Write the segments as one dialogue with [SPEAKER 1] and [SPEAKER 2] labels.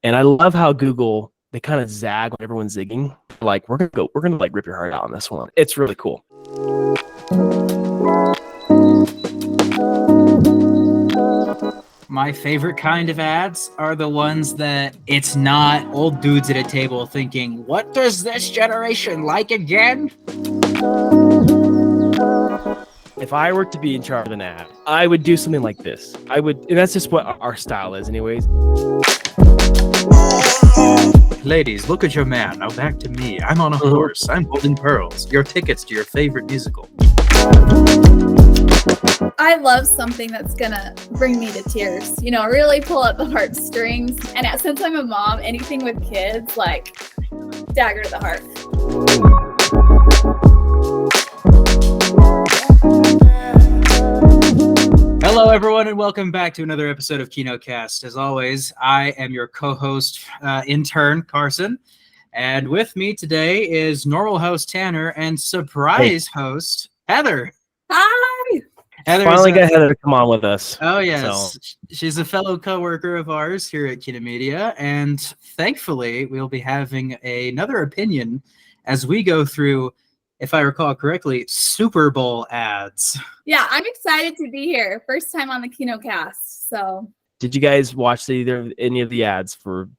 [SPEAKER 1] And I love how Google, they kind of zag when everyone's zigging. Like, we're gonna like rip your heart out on this one. It's really cool.
[SPEAKER 2] My favorite kind of ads are the ones that it's not old dudes at a table thinking, what does this generation like again?
[SPEAKER 1] If I were to be in charge of an ad, I would do something like this. And that's just what our style is anyways.
[SPEAKER 2] Ladies, look at your man. Now back to me. I'm on a horse. I'm holding pearls. Your tickets to your favorite musical.
[SPEAKER 3] I love something that's gonna bring me to tears. Really pull at the heartstrings. And since I'm a mom, anything with kids, like dagger to the heart.
[SPEAKER 2] Hello, everyone, and welcome back to another episode of KinoCast. As always, I am your co-host, intern, Carson. And with me today is normal host, Tanner, and surprise host, Heather.
[SPEAKER 3] Hi!
[SPEAKER 1] Heather finally got Heather to come on with us.
[SPEAKER 2] Oh, yes. So. She's a fellow co-worker of ours here at Kino Media, and thankfully, we'll be having another opinion as we go through, if I recall correctly, Super Bowl ads.
[SPEAKER 3] Yeah, I'm excited to be here. First time on the KinoCast, so.
[SPEAKER 1] Did you guys watch any of the ads for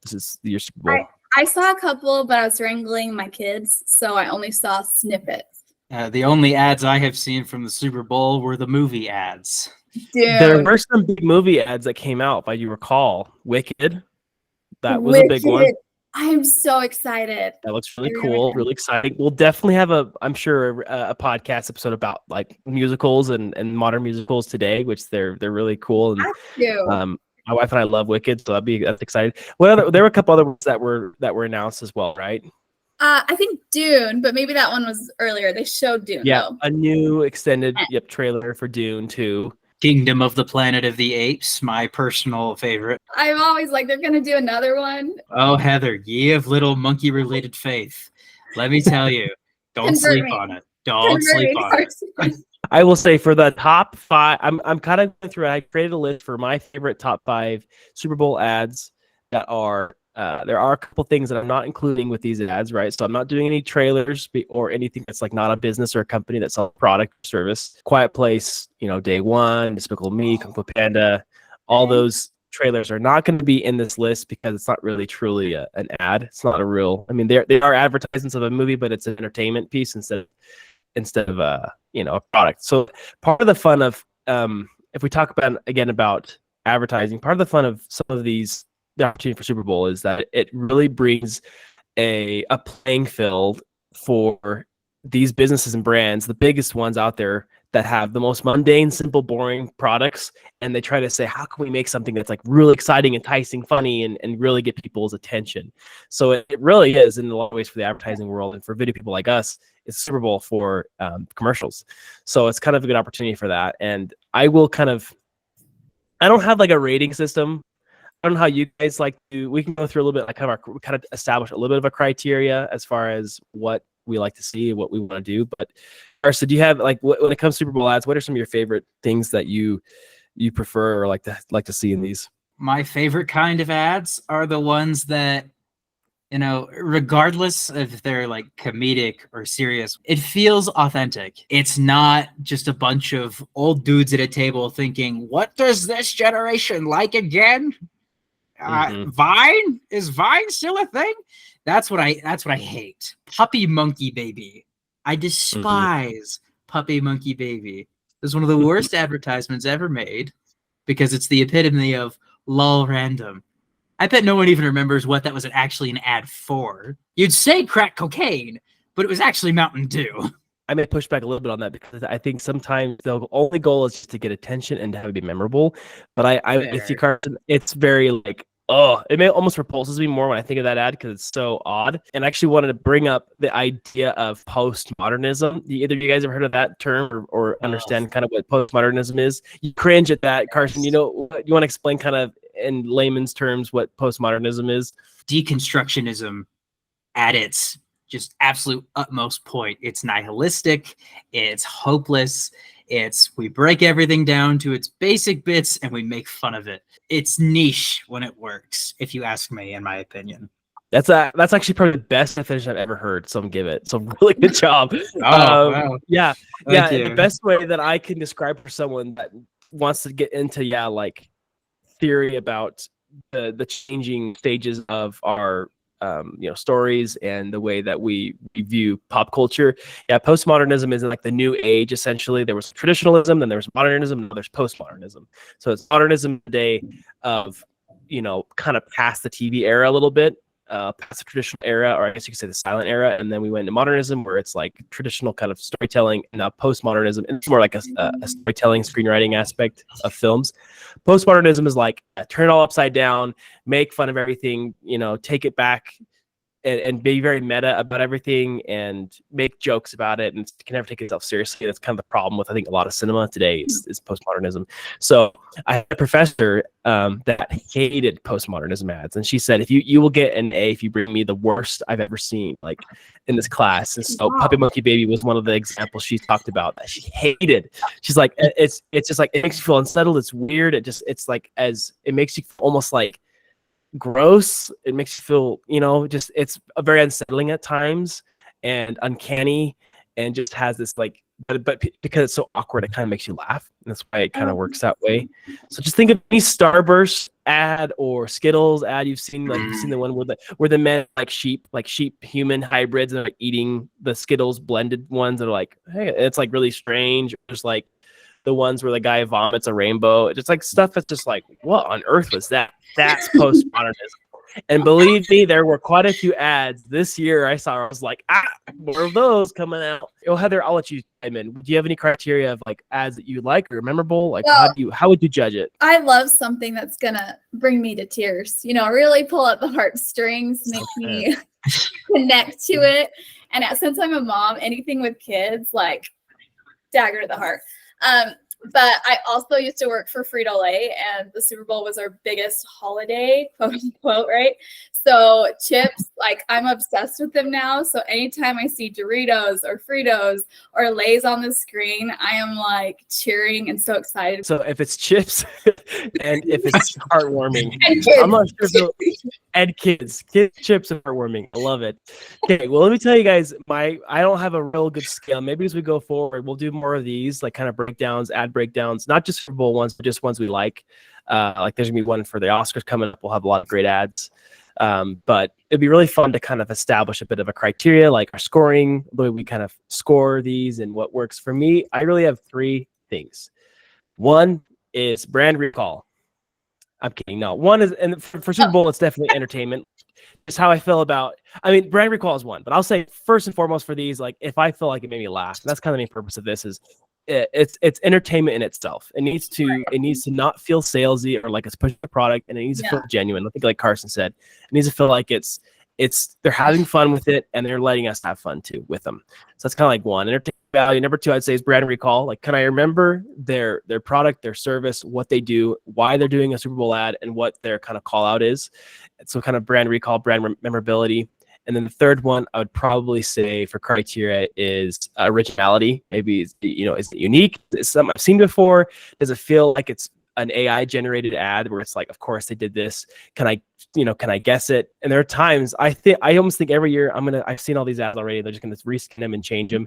[SPEAKER 1] your Super Bowl?
[SPEAKER 3] I saw a couple, but I was wrangling my kids, so I only saw snippets.
[SPEAKER 2] The only ads I have seen from the Super Bowl were the movie ads.
[SPEAKER 3] Dude.
[SPEAKER 1] There were some big movie ads that came out, if you recall. Wicked. That was a big one.
[SPEAKER 3] I'm so excited.
[SPEAKER 1] That looks really cool, really exciting. We'll definitely have I'm sure a podcast episode about like musicals and modern musicals today, which they're really cool. And my wife and I love Wicked, so that's exciting. There were a couple other ones that were announced as well, right?
[SPEAKER 3] I think Dune, but maybe that one was earlier. They showed Dune.
[SPEAKER 1] Yeah,
[SPEAKER 3] though.
[SPEAKER 1] A new extended trailer for Dune 2.
[SPEAKER 2] Kingdom of the Planet of the Apes, my personal favorite.
[SPEAKER 3] I'm always like, they're going to do another one.
[SPEAKER 2] Oh, Heather, ye of little monkey-related faith. Let me tell you, don't sleep on it. Don't sleep on it.
[SPEAKER 1] I will say for the top 5, I'm kind of going through it. I created a list for my favorite top 5 Super Bowl ads that are there are a couple things that I'm not including with these ads, right? So I'm not doing any trailers or anything that's like not a business or a company that sells product or service. Quiet Place, Day One, Despicable Me, Kung Fu Panda, all those trailers are not going to be in this list because it's not really truly an ad. It's not a real. I mean, they are advertisements of a movie, but it's an entertainment piece instead of a product. So part of the fun of if we talk about advertising, part of the fun of some of these. The opportunity for Super Bowl is that it really brings a playing field for these businesses and brands, the biggest ones out there that have the most mundane, simple, boring products, and they try to say, how can we make something that's like really exciting, enticing, funny, and really get people's attention? So it really is in a lot of ways for the advertising world and for video people like us, it's Super Bowl for commercials. So it's kind of a good opportunity for that. And I don't have like a rating system. I don't know how you guys like to. We can go through a little bit, like kind of establish a little bit of a criteria as far as what we like to see, what we want to do. But Arsa, do you have when it comes to Super Bowl ads? What are some of your favorite things that you prefer or like to see in these?
[SPEAKER 2] My favorite kind of ads are the ones that, regardless if they're like comedic or serious, it feels authentic. It's not just a bunch of old dudes at a table thinking, what does this generation like again? Vine? Is Vine still a thing? That's what I hate. Puppy Monkey Baby. I despise Puppy Monkey Baby. It's one of the worst advertisements ever made because it's the epitome of lol random. I bet no one even remembers what that was actually an ad for. You'd say crack cocaine, but it was actually Mountain Dew.
[SPEAKER 1] I may push back a little bit on that because I think sometimes the only goal is just to get attention and to have it be memorable. But I'm with you, Carson. It's very like, it almost repulses me more when I think of that ad because it's so odd. And I actually wanted to bring up the idea of postmodernism. Either of you guys ever heard of that term or understand kind of what postmodernism is? You cringe at that, Carson. You want to explain kind of in layman's terms what postmodernism is?
[SPEAKER 2] Deconstructionism at its just absolute utmost point. It's nihilistic. It's hopeless. It's we break everything down to its basic bits and we make fun of it. It's niche when it works, if you ask me, in my opinion.
[SPEAKER 1] That's actually probably the best definition I've ever heard someone give it. So really good job.
[SPEAKER 2] Wow.
[SPEAKER 1] Yeah.
[SPEAKER 2] Thank
[SPEAKER 1] Yeah.
[SPEAKER 2] you.
[SPEAKER 1] The best way that I can describe for someone that wants to get into, like theory about the changing stages of our stories and the way that we view pop culture. Yeah, postmodernism is like the new age. Essentially, there was traditionalism, then there's modernism, and there's postmodernism. So it's modernism today of kind of past the TV era a little bit, past the traditional era, or I guess you could say the silent era, and then we went into modernism, where it's like traditional kind of storytelling, and now postmodernism, and it's more like a storytelling, screenwriting aspect of films. Postmodernism is like turn it all upside down, make fun of everything, take it back, and be very meta about everything, and make jokes about it, and can never take itself seriously. That's kind of the problem with, I think, a lot of cinema today is postmodernism. So I had a professor that hated postmodernism ads, and she said, if you will get an A if you bring me the worst I've ever seen, like in this class. And so Puppy Monkey Baby was one of the examples she talked about that she hated. She's like, it's just like, it makes you feel unsettled. It's weird. It's like, as it makes you almost like gross. It makes you feel, it's very unsettling at times and uncanny, and just has this like, but because it's so awkward, it kind of makes you laugh. And that's why it kind of works that way. So just think of any Starburst ad or Skittles ad you've seen. Like you've seen the one where the men like sheep human hybrids, and they're like eating the Skittles blended ones. And they're like, hey, it's like really strange. Just like the ones where the guy vomits a rainbow. It's just like stuff that's just like, what on earth was that? That's postmodernism. And believe me, there were quite a few ads this year I saw. I was like, more of those coming out. Oh, Heather, I'll let you chime in. Do you have any criteria of like ads that you like or memorable? Like,
[SPEAKER 3] Well,
[SPEAKER 1] how would you judge it?
[SPEAKER 3] I love something that's gonna bring me to tears. Really pull at the heartstrings, make me connect to it. And since I'm a mom, anything with kids, like dagger to the heart. But I also used to work for Frito-Lay, and the Super Bowl was our biggest holiday, quote unquote, right? So chips, like I'm obsessed with them now. So anytime I see Doritos or Fritos or Lay's on the screen, I am like cheering and so excited.
[SPEAKER 1] So if it's chips and if it's heartwarming,
[SPEAKER 3] And kids.
[SPEAKER 1] I'm not sure and kids chips are heartwarming. I love it. Okay, well, let me tell you guys, I don't have a real good scale. Maybe as we go forward, we'll do more of these, like kind of breakdowns, ad breakdowns, not just Super Bowl ones, but just ones we like. Like there's gonna be one for the Oscars coming up. We'll have a lot of great ads. But it'd be really fun to kind of establish a bit of a criteria, like our scoring, the way we kind of score these and what works. For me, I really have three things. One is brand recall. I'm kidding. No, one is, and for Super Bowl, it's definitely entertainment. Just how I feel about, brand recall is one, but I'll say first and foremost for these, like if I feel like it made me laugh, and that's kind of the main purpose of this, is it's entertainment in itself. It needs to not feel salesy or like it's pushing a product, and it needs to feel genuine. I think like Carson said, it needs to feel like it's they're having fun with it, and they're letting us have fun too with them. So that's kind of like one. Entertainment value. Number two, I'd say, is brand recall. Like, can I remember their product, their service, what they do, why they're doing a Super Bowl ad, and what their kind of call out is? So kind of brand recall, brand memorability. And then the third one I would probably say for criteria is originality. Maybe, is it unique? Is it something I've seen before? Does it feel like it's an AI generated ad where it's like, of course they did this. Can I guess it? And there are times I almost think every year I've seen all these ads already. They're just going to reskin them and change them.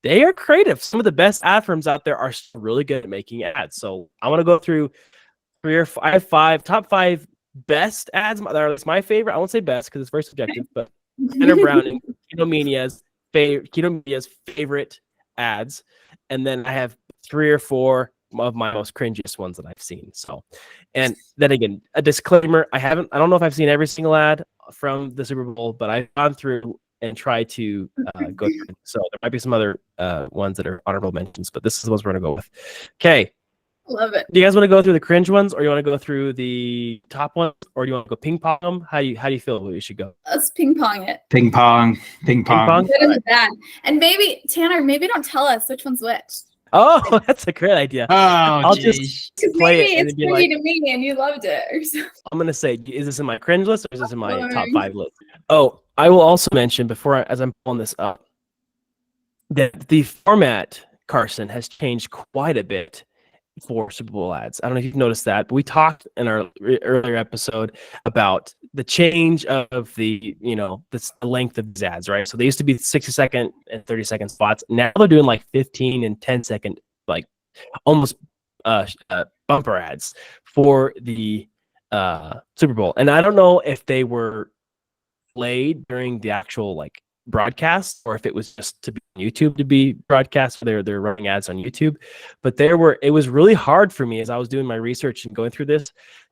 [SPEAKER 1] They are creative. Some of the best ad firms out there are really good at making ads. So I want to go through top five best ads. That's my favorite. I won't say best because it's very subjective, but Tanner Brown and KinoMedia's favorite ads. And then I have 3 or 4 of my most cringiest ones that I've seen. So, and then again, a disclaimer: I don't know if I've seen every single ad from the Super Bowl, but I've gone through and try to go through. So there might be some other ones that are honorable mentions, but this is the ones we're going to go with. Okay.
[SPEAKER 3] Love it.
[SPEAKER 1] Do you guys want to go through the cringe ones, or you want to go through the top ones, or do you want to go ping pong them? How do you feel we should go?
[SPEAKER 3] Let's ping pong it.
[SPEAKER 2] Ping pong.
[SPEAKER 1] Ping pong?
[SPEAKER 3] Good and bad. And maybe, Tanner, don't tell us which one's which.
[SPEAKER 1] Oh, that's a great idea.
[SPEAKER 2] Oh,
[SPEAKER 1] I'll
[SPEAKER 2] geez.
[SPEAKER 1] just
[SPEAKER 3] Because
[SPEAKER 1] play
[SPEAKER 3] maybe
[SPEAKER 1] it and
[SPEAKER 3] it's
[SPEAKER 1] be
[SPEAKER 3] funny
[SPEAKER 1] like,
[SPEAKER 3] to me and you loved it or something.
[SPEAKER 1] I'm going to say, is this in my cringe list or is this in my top 5 list? Oh, I will also mention as I'm pulling this up, that the format, Carson, has changed quite a bit for Super Bowl ads. I don't know if you've noticed that, but we talked in our earlier episode about the change of the length of these ads, right? So they used to be 60-second and 30-second spots. Now they're doing like 15 and 10-second, like almost bumper ads for the Super Bowl. And I don't know if they were played during the actual like broadcast or if it was just to be on YouTube to be broadcast. They're running ads on YouTube, but it was really hard for me as I was doing my research and going through this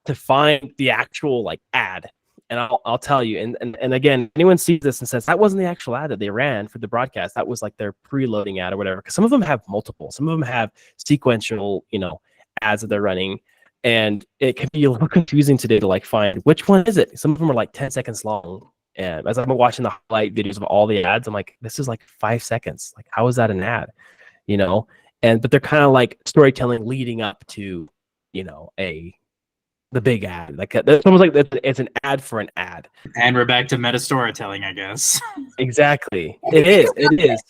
[SPEAKER 1] to find the actual like ad. And I'll tell you, and again, anyone sees this and says that wasn't the actual ad that they ran for the broadcast, that was like their preloading ad or whatever, because some of them have multiple, some of them have sequential, ads that they're running, and it can be a little confusing today to like find which one is it. Some of them are like 10 seconds long. And as I'm watching the highlight videos of all the ads, I'm like, this is like 5 seconds. Like, how is that an ad? But they're kind of like storytelling leading up to, the big ad. Like it's almost like it's an ad for an ad.
[SPEAKER 2] And we're back to meta storytelling, I guess.
[SPEAKER 1] Exactly. It is. It is.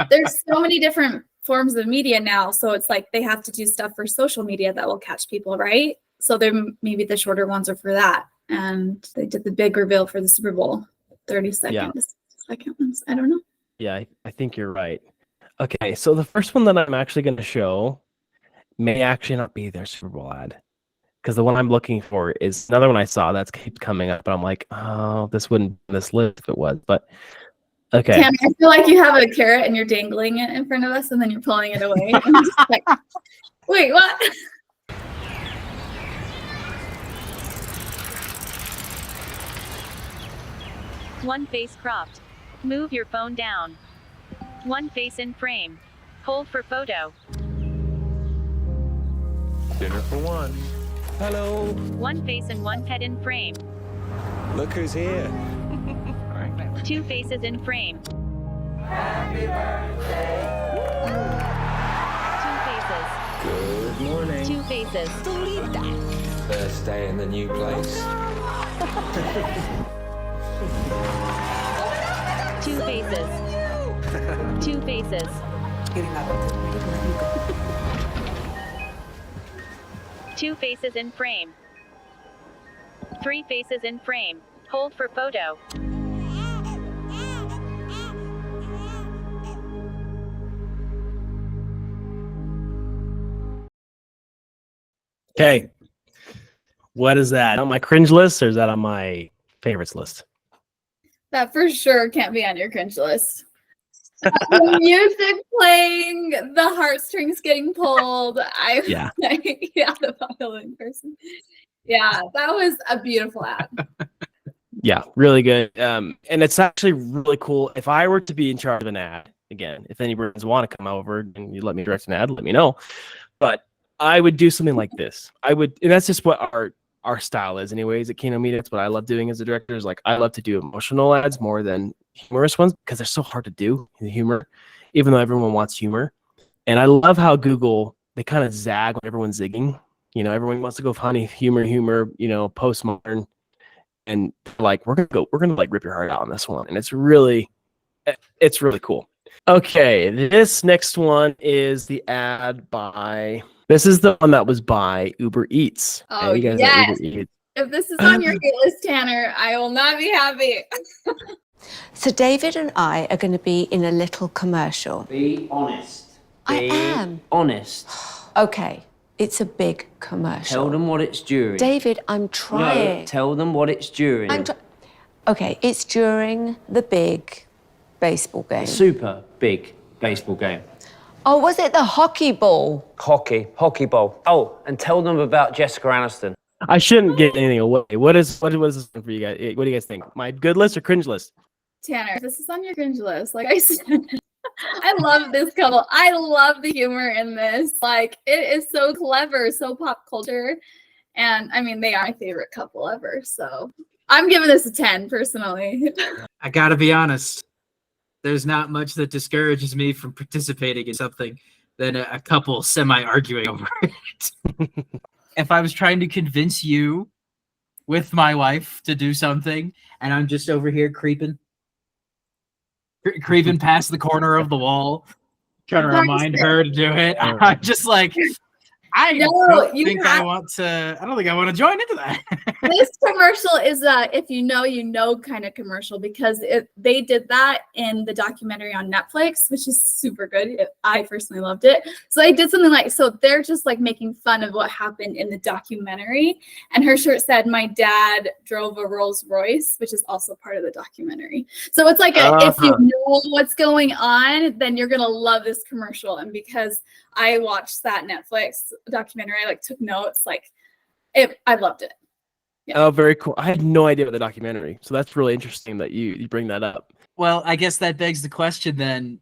[SPEAKER 3] There's so many different forms of media now. So it's like they have to do stuff for social media that will catch people, right? So maybe the shorter ones are for that. And they did the big reveal for the Super Bowl, 30 seconds. Second ones, I don't know.
[SPEAKER 1] Yeah, I think you're right. Okay, so the first one that I'm actually going to show may actually not be their Super Bowl ad, because the one I'm looking for is another one I saw that's keeps coming up, but I'm like, oh, this wouldn't be on this list if it was. But okay.
[SPEAKER 3] Tammy, I feel like you have a carrot and you're dangling it in front of us, and then you're pulling it away. And I'm just like, wait, what?
[SPEAKER 4] One face cropped. Move your phone down. One face in frame. Hold for photo.
[SPEAKER 5] Dinner for one. Hello.
[SPEAKER 4] One face and one pet in frame.
[SPEAKER 5] Look who's here.
[SPEAKER 4] Two faces in frame.
[SPEAKER 5] Happy birthday.
[SPEAKER 4] Two faces.
[SPEAKER 5] Good morning.
[SPEAKER 4] Two faces.
[SPEAKER 5] First day in the new place.
[SPEAKER 4] Two faces. Two faces. Two faces in frame. Three faces in frame. Hold for photo.
[SPEAKER 1] Okay. What is that? On my cringe list, or is that on my favorites list?
[SPEAKER 3] That for sure can't be on your cringe list. The music playing, the heartstrings getting pulled.
[SPEAKER 1] Yeah.
[SPEAKER 3] The following person. Yeah, that was a beautiful ad.
[SPEAKER 1] Yeah, really good. And it's actually really cool. If I were to be in charge of an ad, again, if any brands want to come over and you let me direct an ad, let me know. But I would do something like this. And that's just what our style is anyways at Kino Media. It's what I love doing as a director, is like I love to do emotional ads more than humorous ones, because they're so hard to do, the humor, even though everyone wants humor. And I love how Google, they kind of zag when everyone's zigging. Everyone wants to go funny, humor, postmodern. And like, we're gonna like rip your heart out on this one. And it's really cool. Okay, this next one is the ad this is the one that was by Uber Eats.
[SPEAKER 3] Oh,
[SPEAKER 1] you guys
[SPEAKER 3] yes.
[SPEAKER 1] Uber Eats.
[SPEAKER 3] If this is on your hit list, Tanner, I will not be happy.
[SPEAKER 6] So David and I are going to be in a little commercial.
[SPEAKER 7] Be honest.
[SPEAKER 6] I
[SPEAKER 7] Be
[SPEAKER 6] am.
[SPEAKER 7] honest.
[SPEAKER 6] Okay, it's a big commercial.
[SPEAKER 7] Tell them what it's during.
[SPEAKER 6] David, I'm trying.
[SPEAKER 7] No, tell them what it's during.
[SPEAKER 6] Okay, it's during the big baseball game.
[SPEAKER 7] Super big baseball game.
[SPEAKER 6] Oh, was it the hockey ball?
[SPEAKER 7] Hockey ball. Oh, and tell them about Jessica Aniston.
[SPEAKER 1] I shouldn't get anything away. What is this one for you guys? What do you guys think? My good list or cringe list?
[SPEAKER 3] Tanner, this is on your cringe list. Like I said, I love this couple. I love the humor in this. Like, it is so clever, so pop culture. And I mean, they are my favorite couple ever. So I'm giving this a 10 personally.
[SPEAKER 2] I gotta be honest. There's not much that discourages me from participating in something than a couple semi-arguing over it. If I was trying to convince you with my wife to do something, and I'm just over here creeping creeping past the corner of the wall, trying to remind her to do it. I'm just like, I don't think I want to join into that.
[SPEAKER 3] This commercial is if you know kind of commercial, because they did that in the documentary on Netflix, which is super good. I personally loved it. So they did something like, so they're just like making fun of what happened in the documentary, and her shirt said, "My dad drove a Rolls Royce," which is also part of the documentary. So it's like if you know what's going on, then you're gonna love this commercial. And because I watched that Netflix documentary, I like took notes, I loved it. Yeah.
[SPEAKER 1] Oh, very cool. I had no idea about the documentary, so that's really interesting that you bring that up.
[SPEAKER 2] Well, I guess that begs the question then,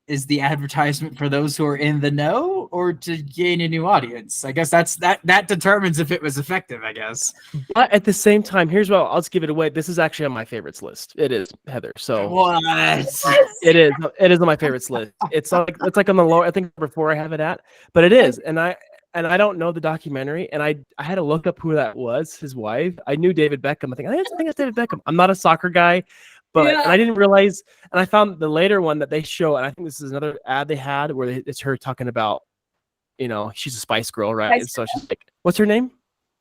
[SPEAKER 2] is the advertisement for those who are in the know or to gain a new audience? I guess that determines if it was effective, I guess.
[SPEAKER 1] But at the same time, here's what I'll just give it away. This is actually on my favorites list. It is, Heather. So
[SPEAKER 2] what?
[SPEAKER 1] It is on my favorites list. It's like on the lower, I think number 4 I have it at, but it is. And I don't know the documentary, and I had to look up who that was, his wife. I knew David Beckham. I think it's David Beckham. I'm not a soccer guy, but and I didn't realize, and I found the later one that they show, and I think this is another ad they had where it's her talking about, she's a Spice Girl, right? And so she's like, what's her name?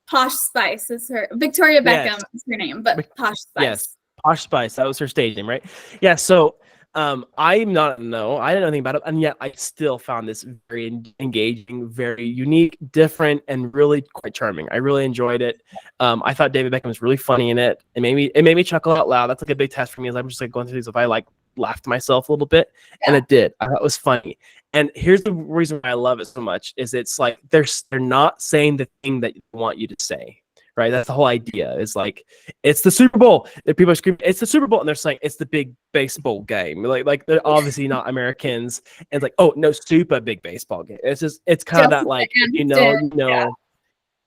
[SPEAKER 3] Posh Spice is her. Victoria Beckham is her name, but Posh Spice.
[SPEAKER 1] Yes, Posh Spice. That was her stage name, right? Yeah. So I'm not I didn't know anything about it, and yet I still found this very engaging, very unique, different, and really quite charming. I really enjoyed it. I thought David Beckham was really funny in it. It made me chuckle out loud. That's like a big test for me, as I'm just like going through these. If I laughed to myself a little bit, and it did. I thought it was funny. And here's the reason why I love it so much: is it's like they're not saying the thing that they want you to say. Right, that's the whole idea. Is like, it's the Super Bowl. And people are screaming, "It's the Super Bowl!" and they're saying it's the big baseball game. Like they're obviously not Americans. And it's like, oh no, super big baseball game. It's kind of that like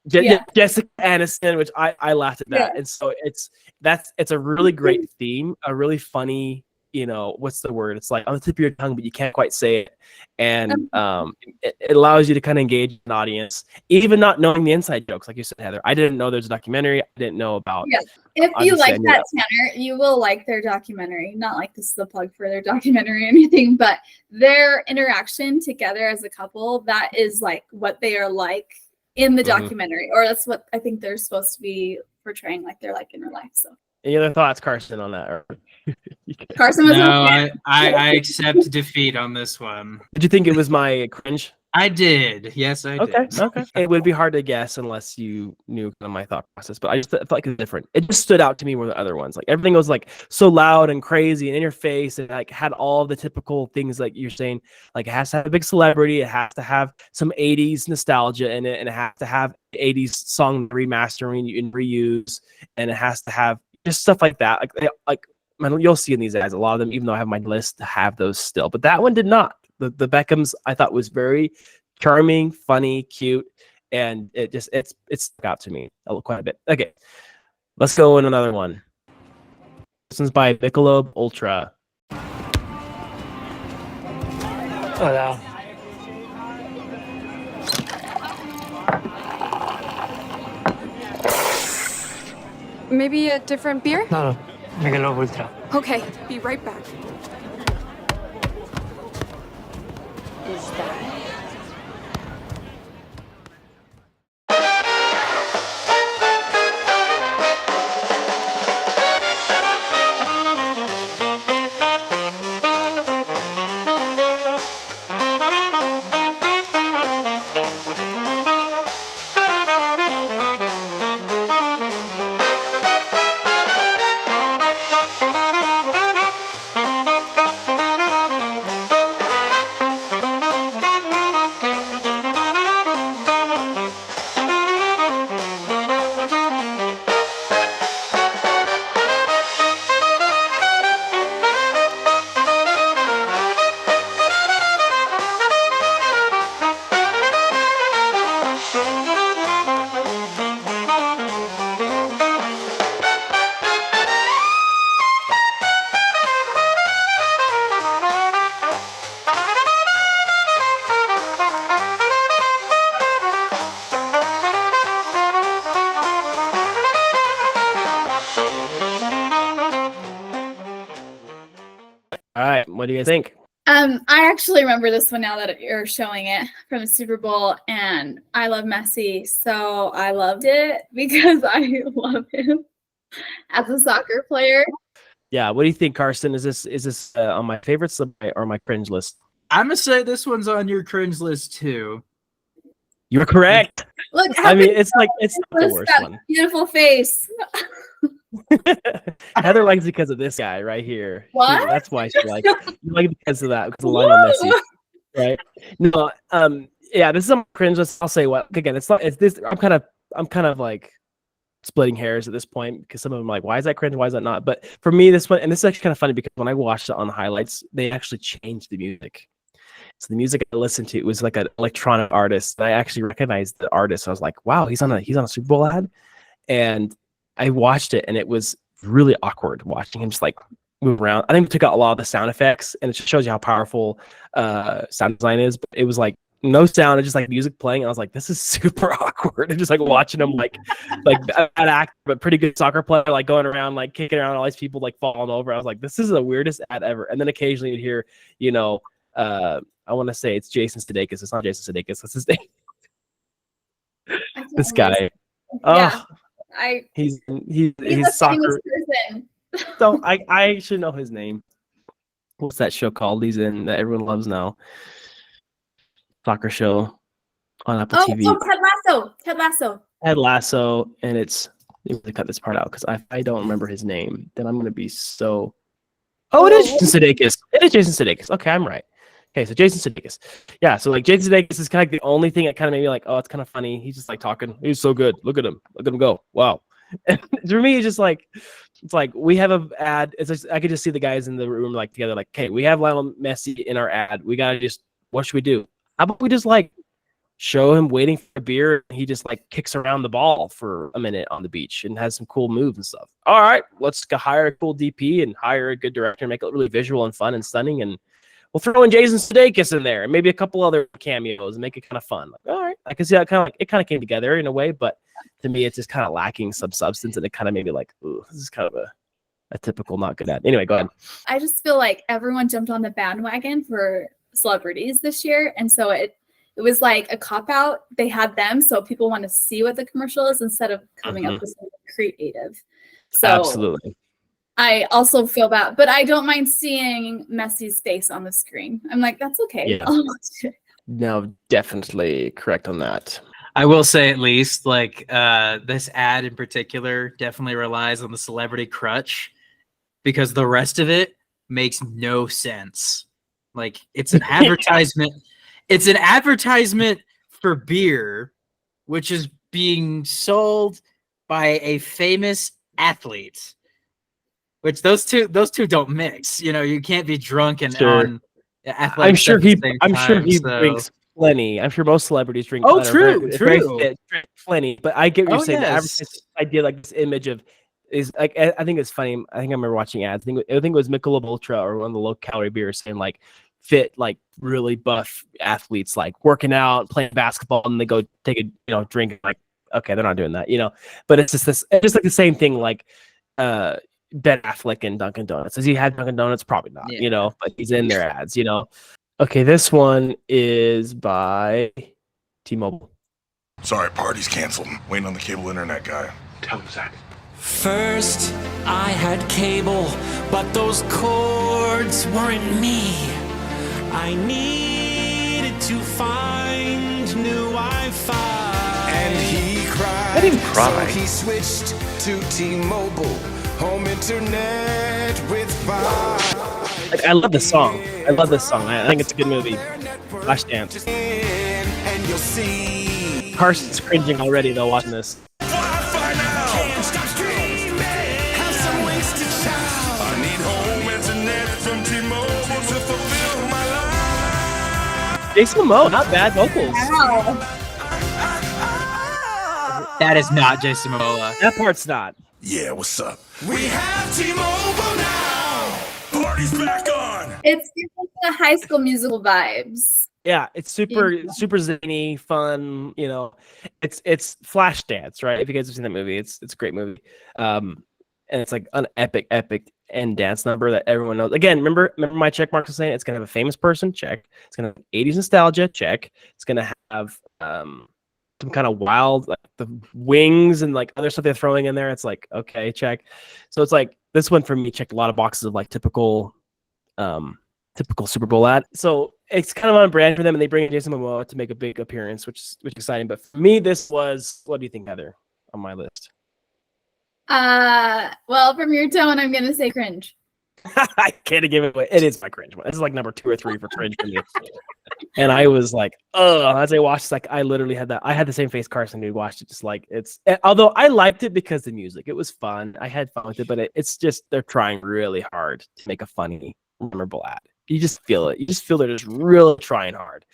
[SPEAKER 1] Jessica Aniston, which I laughed at that. And so it's a really great theme, a really funny. What's the word? It's like on the tip of your tongue, but you can't quite say it. And it allows you to kind of engage an audience, even not knowing the inside jokes. Like you said, Heather, I didn't know there's a documentary. I didn't know about.
[SPEAKER 3] Yeah. If you like that, Tanner, you will like their documentary. Not like this is the plug for their documentary or anything, but their interaction together as a couple, that is like what they are like in the documentary, or that's what I think they're supposed to be portraying, like they're like in real life. So.
[SPEAKER 1] Any other thoughts, Carson, on that?
[SPEAKER 3] Carson was
[SPEAKER 2] I accept defeat on this one.
[SPEAKER 1] Did you think it was my cringe?
[SPEAKER 2] I did. Yes, I did.
[SPEAKER 1] Okay. It would be hard to guess unless you knew kind of my thought process, but I just felt like it was different. It just stood out to me more than the other ones. Like everything was like so loud and crazy and in your face, and like had all the typical things like you're saying. Like it has to have a big celebrity, it has to have some 80s nostalgia in it, and it has to have 80s song remastering and reuse, and it has to have just stuff like that. Like you'll see in these ads, a lot of them, even though I have my list, to have those still. But that one did not. The Beckhams I thought was very charming, funny, cute, and it stuck out to me quite a bit. Okay, let's go in another one. This one's by Michelob Ultra.
[SPEAKER 8] Hola.
[SPEAKER 9] Maybe a different beer?
[SPEAKER 8] No, Michelob Ultra.
[SPEAKER 9] Okay, be right back.
[SPEAKER 6] Is that?
[SPEAKER 1] All right, what do you guys think?
[SPEAKER 3] I actually remember this one now that you're showing it from the Super Bowl, and I love Messi, so I loved it because I love him as a soccer player.
[SPEAKER 1] Yeah, what do you think, Carson? Is this on my favorites or my cringe list?
[SPEAKER 2] I'm gonna say this one's on your cringe list too.
[SPEAKER 1] You're correct.
[SPEAKER 3] Look,
[SPEAKER 1] I mean, it's not the worst
[SPEAKER 3] that
[SPEAKER 1] one.
[SPEAKER 3] beautiful face.
[SPEAKER 1] Heather likes it because of this guy right here.
[SPEAKER 3] What?
[SPEAKER 1] That's why she likes it. You like it because of that, because of Lionel Messi, right? No, yeah, this is on cringe list. I'll say what again. It's not. It's this. I'm kind of like splitting hairs at this point because some of them are like, why is that cringe? Why is that not? But for me, this one, and this is actually kind of funny because when I watched it on the highlights, they actually changed the music. So the music I listened to was like an electronic artist. And I actually recognized the artist. I was like, wow, he's on a Super Bowl ad. And I watched it and it was really awkward watching him just like move around. I think we took out a lot of the sound effects and it just shows you how powerful sound design is. But it was like no sound, and just like music playing. And I was like, this is super awkward. And just like watching him like an actor, but pretty good soccer player, like going around, like kicking around all these people like falling over. I was like, this is the weirdest ad ever. And then occasionally you'd hear, you know, I want to say it's Jason Sudeikis. It's not Jason Sudeikis. That's his name. This guy.
[SPEAKER 3] Yeah,
[SPEAKER 1] he's
[SPEAKER 3] a
[SPEAKER 1] soccer.
[SPEAKER 3] famous person.
[SPEAKER 1] So I should know his name. What's that show called? He's in that everyone loves now. Soccer show on Apple TV.
[SPEAKER 3] Oh, Ted Lasso.
[SPEAKER 1] Ted Lasso, and it's. Let me cut this part out because I don't remember his name. Then I'm gonna be so. Oh, it is Jason Sudeikis. It is Jason Sudeikis. Okay, I'm right. Okay, so Jason Sudeikis. Yeah, so like Jason Sudeikis is kind of like the only thing that kind of made me like, oh, it's kind of funny. He's just like talking. He's so good. Look at him. Look at him go. Wow. And for me, it's just like, it's like we have an ad. It's just, I could just see the guys in the room like together, like, okay, we have Lionel Messi in our ad. We gotta just, what should we do? How about we just like show him waiting for a beer? And he just like kicks around the ball for a minute on the beach and has some cool moves and stuff. All right, let's hire a cool DP and hire a good director and make it really visual and fun and stunning. And we'll throw in Jason Sudeikis in there and maybe a couple other cameos and make it kind of fun. Like, all right, I can see that it kind of came together in a way, but to me, it's just kind of lacking some substance, and it kind of made me like, ooh, this is kind of a typical not good ad. Anyway, go ahead.
[SPEAKER 3] I just feel like everyone jumped on the bandwagon for celebrities this year, and so it was like a cop out. They had them, so people want to see what the commercial is instead of coming up with something creative. So
[SPEAKER 1] Absolutely.
[SPEAKER 3] I also feel bad, but I don't mind seeing Messi's face on the screen. I'm like, that's okay.
[SPEAKER 1] Yeah.
[SPEAKER 3] I'll watch it.
[SPEAKER 1] No, definitely correct on that.
[SPEAKER 2] I will say at least like this ad in particular definitely relies on the celebrity crutch because the rest of it makes no sense. Like it's an advertisement. It's an advertisement for beer, which is being sold by a famous athlete. Which those two don't mix. You know, you can't be drunk and on athletic.
[SPEAKER 1] I'm sure he
[SPEAKER 2] so.
[SPEAKER 1] drinks plenty. I'm sure most celebrities drink.
[SPEAKER 2] Oh, true.
[SPEAKER 1] Very fit, drink plenty. But I get what you're saying.
[SPEAKER 2] Yes.
[SPEAKER 1] The idea, like this image of, is like I think it's funny. I think I remember watching ads. I think it was Michelob Ultra or one of the low calorie beers saying like fit, like really buff athletes like working out, playing basketball, and they go take a drink. Like, okay, they're not doing that, But it's just this. It's just like the same thing. Like Ben Affleck and Dunkin' Donuts. Has he had Dunkin' Donuts? Probably not, but he's in their ads, Okay, this one is by T-Mobile.
[SPEAKER 10] Sorry, party's canceled. Waiting on the cable internet guy. Tell him, Zach.
[SPEAKER 5] First, I had cable, but those cords weren't me. I needed to find new Wi-Fi.
[SPEAKER 10] And he cried.
[SPEAKER 1] I didn't cry.
[SPEAKER 10] So he switched to T-Mobile. Home internet with Wi-Fi.
[SPEAKER 1] Like, I love this song. I think it's a good movie. Flashdance.
[SPEAKER 10] And you'll see.
[SPEAKER 1] Carson's cringing already though watching this.
[SPEAKER 10] Wi-Fi now. Can't stop streaming. Have some wings to chow. I need home internet from T-Mobile to fulfill my life.
[SPEAKER 1] Jason Momoa, not bad vocals.
[SPEAKER 3] Wow.
[SPEAKER 2] That is not Jason Momoa.
[SPEAKER 1] That part's not.
[SPEAKER 10] Yeah, what's up? We have T-Mobile now. Party's back on.
[SPEAKER 3] It's giving the High School Musical vibes.
[SPEAKER 1] Yeah, it's super zany, fun. It's Flashdance, right? If you guys have seen that movie, it's a great movie. and it's like an epic end dance number that everyone knows. Again, remember my check marks was saying it's gonna have a famous person, check. It's gonna have 80s nostalgia, check. It's gonna have some kind of wild, like the wings and like other stuff they're throwing in there. It's like, okay, check. So it's like this one for me checked a lot of boxes of like typical Super Bowl ad. So it's kind of on brand for them, and they bring in Jason Momoa to make a big appearance, which is exciting. But for me, this was, what do you think, Heather, on my list?
[SPEAKER 3] Well, from your tone, I'm gonna say cringe.
[SPEAKER 1] I can't give it away. It is my cringe one. This is like number 2 or 3 for cringe for me. And I was like, oh, as I watched, like I literally had that. I had the same face Carson who watched it. Just like although I liked it because the music, it was fun. I had fun with it, but it's just they're trying really hard to make a funny, memorable ad. You just feel it. You just feel they're just really trying hard.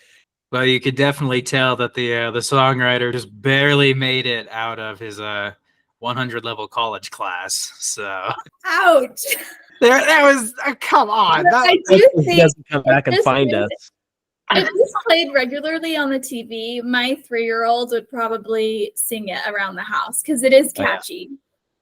[SPEAKER 2] Well, you could definitely tell that the songwriter just barely made it out of his 100 level college class. So
[SPEAKER 3] Ouch.
[SPEAKER 2] that was come on.
[SPEAKER 3] I do
[SPEAKER 1] He
[SPEAKER 3] think
[SPEAKER 1] doesn't come back and find us.
[SPEAKER 3] if this played regularly on the TV, my 3-year-old would probably sing it around the house because it is catchy.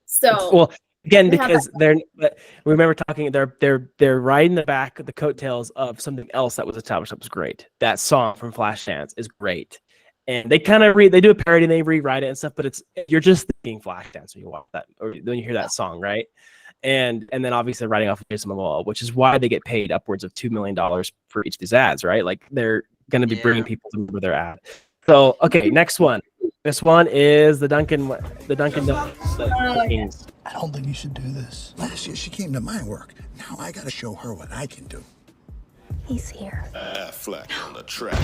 [SPEAKER 3] So
[SPEAKER 1] Well, again, because we remember talking, they're riding the back of the coattails of something else that was established that was great. That song from Flashdance is great, and they kind of they do a parody and they rewrite it and stuff. But you're just thinking Flashdance when you watch that or when you hear that song, right? And then obviously writing off of Jason Momoa, which is why they get paid upwards of $2 million for each of these ads, right? Like they're going to be bringing people to remember their ad. So okay, next one. This one is the Dunkin' Donuts.
[SPEAKER 11] I don't think you should do this. Last year she came to my work. Now I gotta show her what I can do.
[SPEAKER 6] He's here.
[SPEAKER 10] Fleck on the track.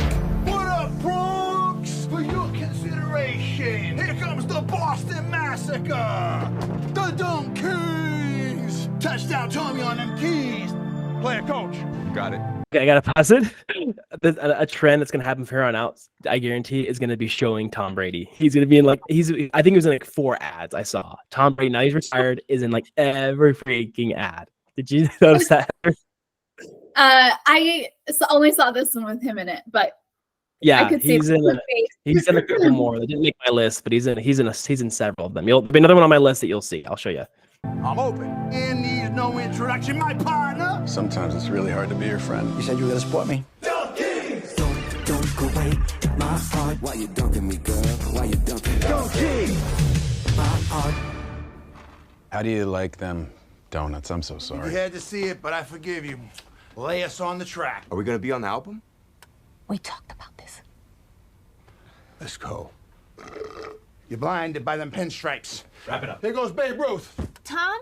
[SPEAKER 11] What up, Bronx? For your consideration, here comes the Boston Massacre. The Dunk Kings. Touchdown, Tommy on them keys. Player coach. Got it.
[SPEAKER 1] Okay, I gotta pause it. A trend that's gonna happen from here on out, I guarantee, is gonna be showing Tom Brady. He's gonna be in like I think he was in like 4 ads I saw. Tom Brady, now he's retired, is in like every freaking ad. Did you notice that?
[SPEAKER 3] I only saw this one with him in it, but
[SPEAKER 1] Yeah,
[SPEAKER 3] I could see
[SPEAKER 1] he's in a couple more. They didn't make my list, but he's in several of them. There'll be another one on my list that you'll see. I'll show you.
[SPEAKER 11] I'm open. And needs no introduction, my partner.
[SPEAKER 12] Sometimes it's really hard to be your friend.
[SPEAKER 11] You said you were gonna support me.
[SPEAKER 10] Dunk Kings.
[SPEAKER 5] Don't go away, my heart. Why you dunking me, girl? Why you dunking me?
[SPEAKER 11] Dunk Kings.
[SPEAKER 5] My heart.
[SPEAKER 12] How do you like them donuts? I'm so sorry.
[SPEAKER 11] You had to see it, but I forgive you. Lay us on the track.
[SPEAKER 12] Are we gonna be on the album?
[SPEAKER 6] We talked about this.
[SPEAKER 11] Let's go. You're blinded by them pinstripes.
[SPEAKER 2] Wrap it up.
[SPEAKER 11] Here goes Babe Ruth.
[SPEAKER 9] Tom,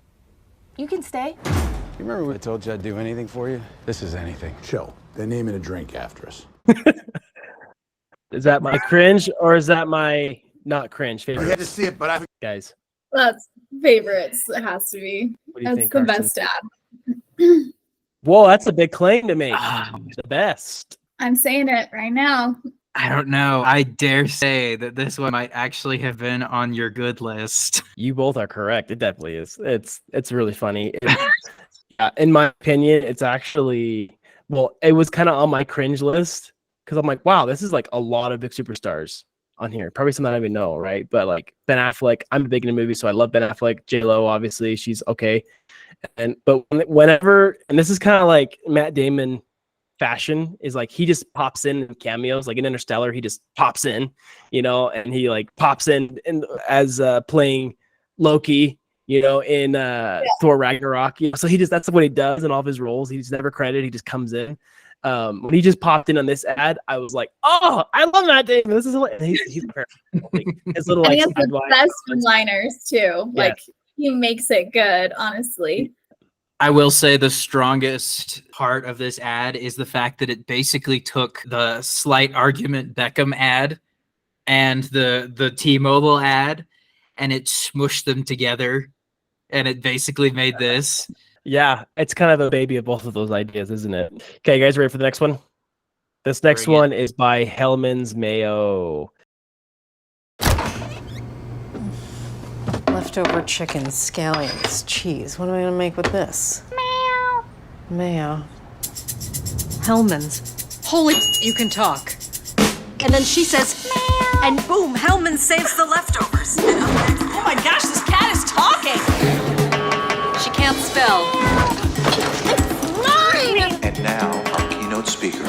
[SPEAKER 9] you can stay.
[SPEAKER 12] You remember when I told you I'd do anything for you? This is anything.
[SPEAKER 11] Chill. They're naming a drink after us.
[SPEAKER 1] Is that my cringe or is that my not cringe
[SPEAKER 11] You had
[SPEAKER 1] favorite?
[SPEAKER 11] to see it, but I
[SPEAKER 1] Guys,
[SPEAKER 3] that's favorites. It has to be.
[SPEAKER 1] what do you
[SPEAKER 3] That's
[SPEAKER 1] think,
[SPEAKER 3] the
[SPEAKER 1] Carson?
[SPEAKER 3] best ad.
[SPEAKER 1] Whoa, that's a big claim to make. The best.
[SPEAKER 3] I'm saying it right now.
[SPEAKER 2] I don't know. I dare say that this one might actually have been on your good list.
[SPEAKER 1] You both are correct. It definitely is. It's really funny. In my opinion, it's actually it was kind of on my cringe list because I'm like, wow, this is like a lot of big superstars on here. Probably some that I don't even know, right? But like Ben Affleck, I'm big in the movie, so I love Ben Affleck. J-Lo, obviously, she's okay. But whenever, and this is kind of like Matt Damon fashion, is like he just pops in cameos, like in Interstellar, he just pops in, and he like pops in as playing Loki, in Thor Ragnarok. So that's what he does in all of his roles. He's never credited. He just comes in. When he just popped in on this ad, I was like, "Oh, I love Matt Damon. This is he's perfect." His little
[SPEAKER 3] And
[SPEAKER 1] like
[SPEAKER 3] he has the
[SPEAKER 1] sidewise
[SPEAKER 3] best one-liners too.
[SPEAKER 1] Yeah.
[SPEAKER 3] Like he makes it good, honestly.
[SPEAKER 2] I will say the strongest part of this ad is the fact that it basically took the Slight Argument Beckham ad and the T-Mobile ad, and it smushed them together, and it basically made this.
[SPEAKER 1] Yeah, it's kind of a baby of both of those ideas, isn't it? Okay, guys, ready for the next one? This next
[SPEAKER 2] Bring it.
[SPEAKER 1] one is by Hellman's Mayo.
[SPEAKER 13] Leftover chicken, scallions, cheese. What am I gonna make with this? Mayo. Hellman's. Holy, you can talk. And then she says, and boom, Hellman saves the leftovers. And I'm like, oh my gosh, this cat is talking.
[SPEAKER 9] spill.
[SPEAKER 3] Mine!
[SPEAKER 14] And now, our keynote speaker.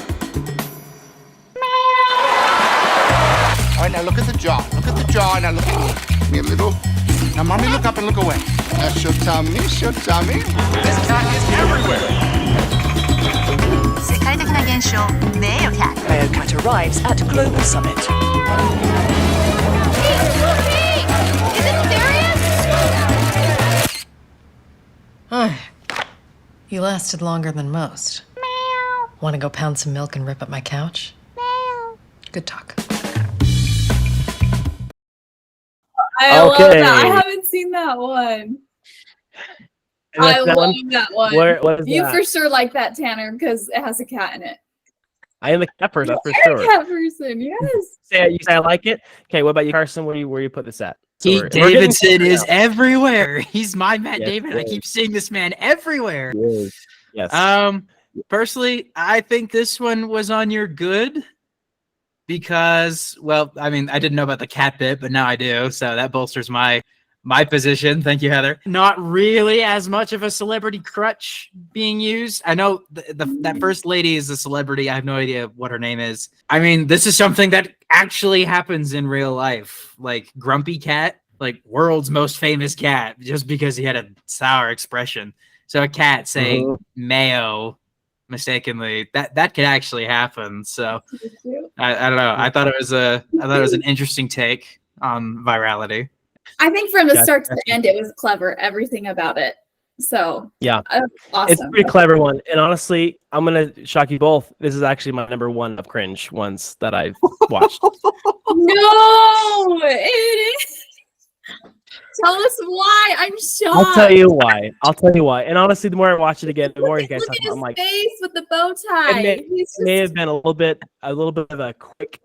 [SPEAKER 11] All right, now look at the jar. Look at the jar. Now look at me. Give me a little. Now, mommy, look up and look away. That's your tummy. Your tummy. This cat is everywhere.
[SPEAKER 9] 世界的な現象、名誉cat.
[SPEAKER 15] Mayo Cat arrives at Global Summit.
[SPEAKER 3] Is it serious?
[SPEAKER 13] You lasted longer than most. Want to go pound some milk and rip up my couch? Good talk.
[SPEAKER 3] I love
[SPEAKER 1] Okay.
[SPEAKER 3] that. I haven't seen that one.
[SPEAKER 1] And that's
[SPEAKER 3] I
[SPEAKER 1] that
[SPEAKER 3] love
[SPEAKER 1] one?
[SPEAKER 3] that one.
[SPEAKER 1] What is
[SPEAKER 3] You
[SPEAKER 1] that?
[SPEAKER 3] for sure like that, Tanner, because it has a cat in it.
[SPEAKER 1] I am a cat person, that's for
[SPEAKER 3] You're a
[SPEAKER 1] sure.
[SPEAKER 3] cat person, yes.
[SPEAKER 1] You say I like it. Okay, what about you, Carson? Where you put this at? So
[SPEAKER 2] Pete
[SPEAKER 1] we're getting
[SPEAKER 2] Davidson
[SPEAKER 1] closer
[SPEAKER 2] is
[SPEAKER 1] now.
[SPEAKER 2] everywhere. He's my Matt
[SPEAKER 1] Yes,
[SPEAKER 2] David.
[SPEAKER 1] he
[SPEAKER 2] I
[SPEAKER 1] is.
[SPEAKER 2] keep seeing this man everywhere.
[SPEAKER 1] Yes.
[SPEAKER 2] Personally, I think this one was on your good because, well, I mean, I didn't know about the cat bit, but now I do, so that bolsters my position. Thank you, Heather. Not really as much of a celebrity crutch being used. I know that first lady is a celebrity. I have no idea what her name is. I mean, this is something that actually happens in real life. Like Grumpy Cat, like world's most famous cat, just because he had a sour expression. So a cat saying mayo mistakenly, that could actually happen. So I don't know. I thought it was an interesting take on virality.
[SPEAKER 3] I think from the
[SPEAKER 1] Gotcha.
[SPEAKER 3] start to the end, it was clever. Everything about it. So
[SPEAKER 1] Yeah.
[SPEAKER 3] awesome.
[SPEAKER 1] It's a pretty clever one. And honestly, I'm going to shock you both. This is actually my number one of cringe ones that I've watched.
[SPEAKER 3] No, it is. Tell us why. I'm shocked.
[SPEAKER 1] I'll tell you why. And honestly, the more I watch it again, the more you guys
[SPEAKER 3] Look
[SPEAKER 1] talk
[SPEAKER 3] at
[SPEAKER 1] about,
[SPEAKER 3] his
[SPEAKER 1] I'm like,
[SPEAKER 3] face with the bow tie.
[SPEAKER 1] it
[SPEAKER 3] He's
[SPEAKER 1] may
[SPEAKER 3] just-
[SPEAKER 1] have been a little bit of a quick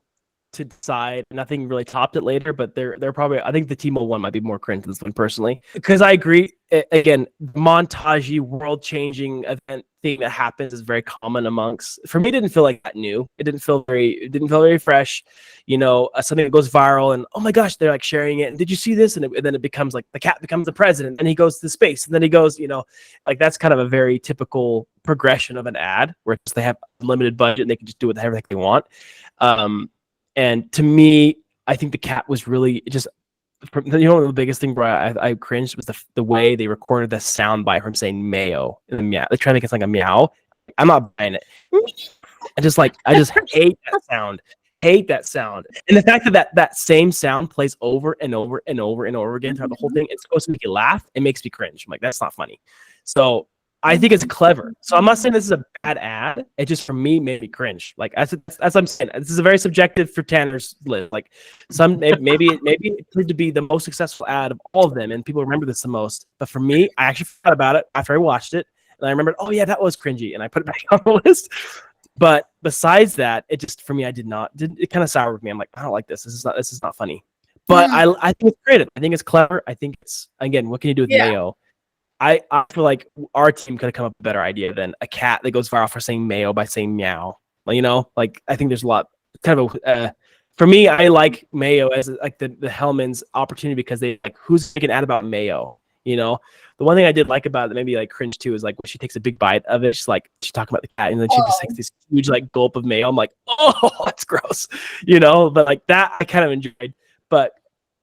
[SPEAKER 1] to decide. Nothing really topped it later, but they're probably. I think the Timo one might be more cringe than this one personally, because I agree. Again, montagey, world-changing event thing that happens is very common amongst. For me, it didn't feel like that new. It didn't feel very fresh. You know, something that goes viral, and oh my gosh, they're like sharing it. And did you see this? And then it becomes like the cat becomes the president, and he goes to space, and then he goes, you know, like that's kind of a very typical progression of an ad where it's they have limited budget and they can just do whatever they want. And to me, I think the cat was really just, you know, the biggest thing, bro, I cringed was the way they recorded the soundbite from saying mayo in the meow. They're trying to make it like a meow. I'm not buying it. I just hate that sound. Hate that sound. And the fact that same sound plays over and over and over and over again throughout the whole thing, it's supposed to make you laugh. It makes me cringe. I'm like, that's not funny. So I think it's clever. So I'm not saying this is a bad ad. It just for me made me cringe. Like that's what I'm saying. This is a very subjective for Tanner's list. Like maybe it proved to be the most successful ad of all of them, and people remember this the most. But for me, I actually forgot about it after I watched it, and I remembered, oh yeah, that was cringy, and I put it back on the list. But besides that, it just for me, it kind of soured with me. I'm like, I don't like this. This is not funny. But I think it's creative. I think it's clever. I think it's, again, what can you do with mayo? I feel like our team could have come up with a better idea than a cat that goes viral for saying mayo by saying meow. Like, you know, like I think there's a lot kind of for me, I like mayo as like the Hellman's opportunity because they like who's making an ad about mayo, you know? The one thing I did like about it that maybe like cringe too is like when she takes a big bite of it, she's talking about the cat and then she just takes this huge like gulp of mayo. I'm like, oh, that's gross, you know? But like that I kind of enjoyed. But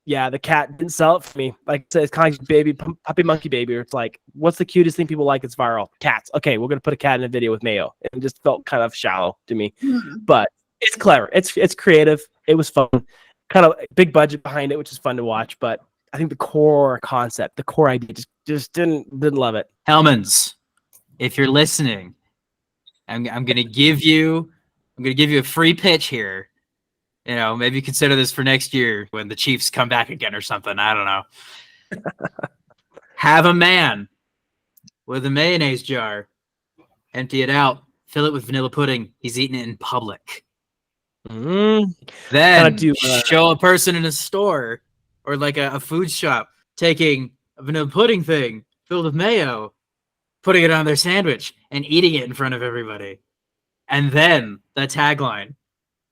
[SPEAKER 1] yeah, the cat didn't sell it for me. Like I said, it's kind of like baby, puppy monkey baby. Or it's like, what's the cutest thing people like? It's viral. Cats. Okay, we're gonna put a cat in a video with mayo. It just felt kind of shallow to me. But it's clever. It's creative. It was fun. Kind of big budget behind it, which is fun to watch. But I think the core concept, the core idea, just didn't love it.
[SPEAKER 2] Hellmans, if you're listening, I'm gonna give you a free pitch here. You know, maybe consider this for next year when the Chiefs come back again or something. I don't know. Have a man with a mayonnaise jar, empty it out, fill it with vanilla pudding. He's eating it in public. Then show a person in a store or like a food shop taking a vanilla pudding thing filled with mayo, putting it on their sandwich and eating it in front of everybody. And then the tagline,